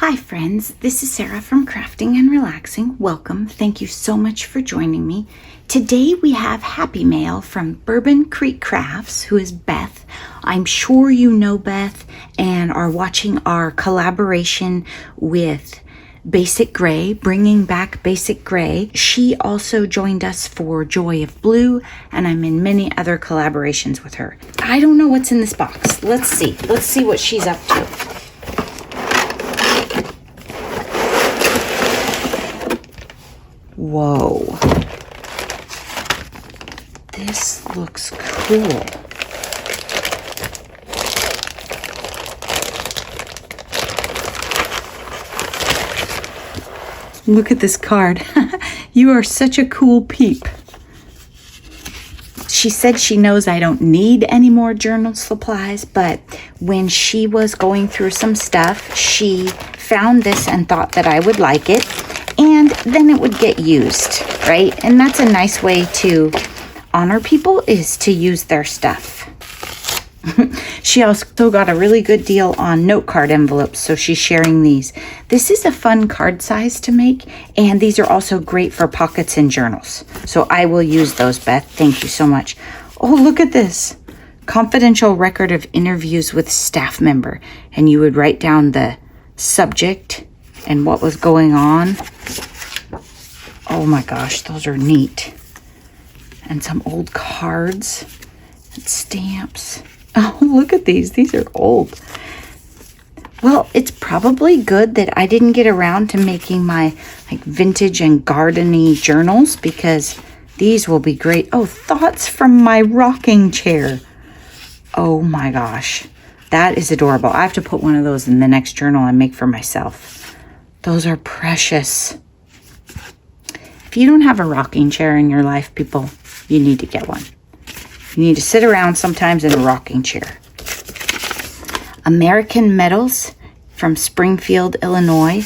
Hi friends, this is Sarah from Crafting and Relaxing. Welcome. Thank you so much for joining me. Today we have Happy Mail from Bourbon Creek Crafts, who is Beth. I'm sure you know Beth and are watching our collaboration with Basic Gray, bringing back Basic Gray. She also joined us for Joy of Blue, and I'm in many other collaborations with her. I don't know what's in this box. Let's see. Let's see what she's up to. Whoa. This looks cool. Look at this card. You are such a cool peep. She said she knows I don't need any more journal supplies, but when she was going through some stuff, she found this and thought that I would like it. And then it would get used, right? And that's a nice way to honor people, is to use their stuff. She also got a really good deal on note card envelopes, so she's sharing these. This is a fun card size to make, and these are also great for pockets and journals. So I will use those, Beth. Thank you so much. Oh, look at this. Confidential record of interviews with staff member. And you would write down the subject and what was going on. Oh my gosh, those are neat. And some old cards and stamps. Oh, look at these. These are old. Well, it's probably good that I didn't get around to making my vintage and garden-y journals, because these will be great. Oh, thoughts from my rocking chair. Oh my gosh. That is adorable. I have to put one of those in the next journal I make for myself. Those are precious. If you don't have a rocking chair in your life, people, you need to get one. You need to sit around sometimes in a rocking chair. American Metals from Springfield, Illinois.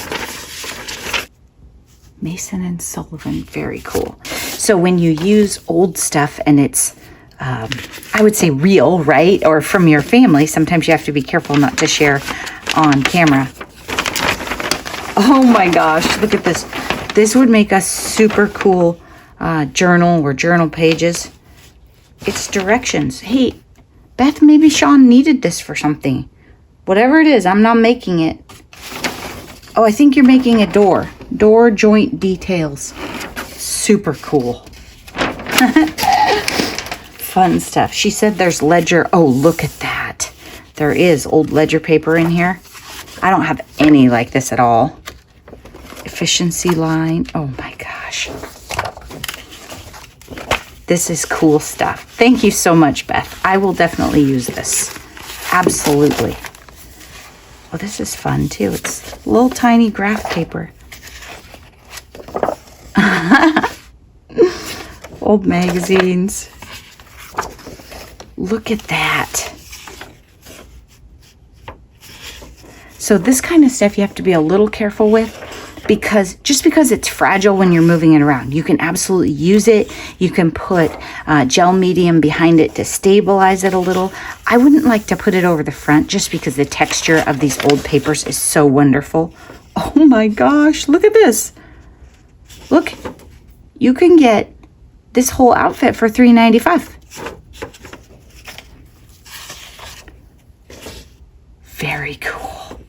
Mason and Sullivan, very cool. So when you use old stuff and it's, I would say real, right? Or from your family, sometimes you have to be careful not to share on camera. Oh my gosh, look at this. This would make a super cool journal or journal pages. It's directions. Hey, Beth, maybe Sean needed this for something. Whatever it is, I'm not making it. Oh, I think you're making a door. Door joint details. Super cool. Fun stuff. She said there's ledger. Oh, look at that. There is old ledger paper in here. I don't have any like this at all. Efficiency line. Oh my gosh. This is cool stuff. Thank you so much, Beth. I will definitely use this. Absolutely. Oh, this is fun too. It's little tiny graph paper. Old magazines. Look at that. So this kind of stuff you have to be a little careful with, because just because it's fragile when you're moving it around, you can absolutely use it. You can put gel medium behind it to stabilize it a little. I wouldn't like to put it over the front just because the texture of these old papers is so wonderful. Oh my gosh, look at this. Look, you can get this whole outfit for $3.95. Very cool.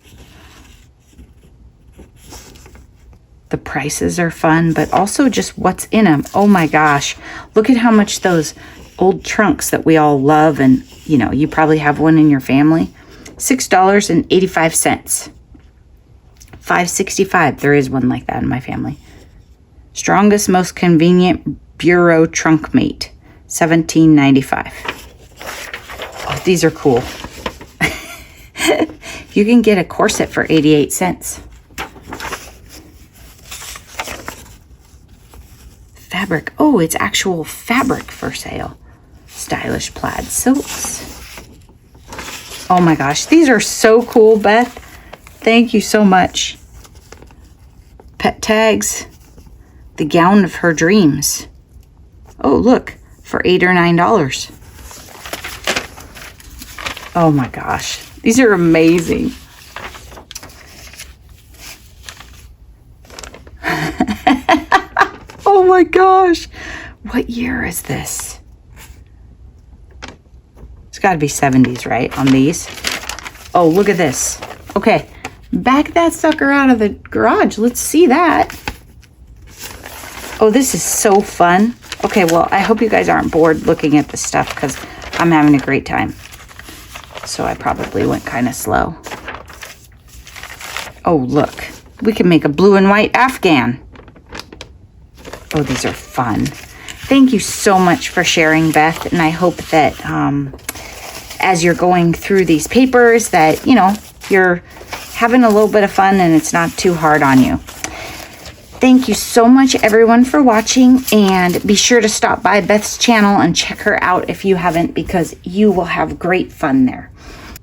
The prices are fun, but also just what's in them. Oh my gosh. Look at how much those old trunks that we all love, and you probably have one in your family. $6.85. $5.65. There is one like that in my family. Strongest, most convenient bureau trunk mate. $17.95. Oh, these are cool. You can get a corset for 88 cents. Fabric. Oh, it's actual fabric for sale. Stylish plaid silks. Oh my gosh, these are so cool, Beth. Thank you so much. Pet tags. The gown of her dreams. Oh, look, for $8 or $9. Oh my gosh, these are amazing. gosh. What year is this? It's got to be 70s, right, on these? Oh, look at this. Okay, back that sucker out of the garage. Let's see that. Oh, this is so fun. Okay, well, I hope you guys aren't bored looking at this stuff because I'm having a great time. So I probably went kind of slow. Oh, look. We can make a blue and white Afghan. Oh, these are fun. Thank you so much for sharing, Beth. And I hope that as you're going through these papers that, you know, you're having a little bit of fun and it's not too hard on you. Thank you so much, everyone, for watching. And be sure to stop by Beth's channel and check her out if you haven't, because you will have great fun there.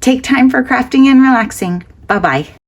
Take time for crafting and relaxing. Bye-bye.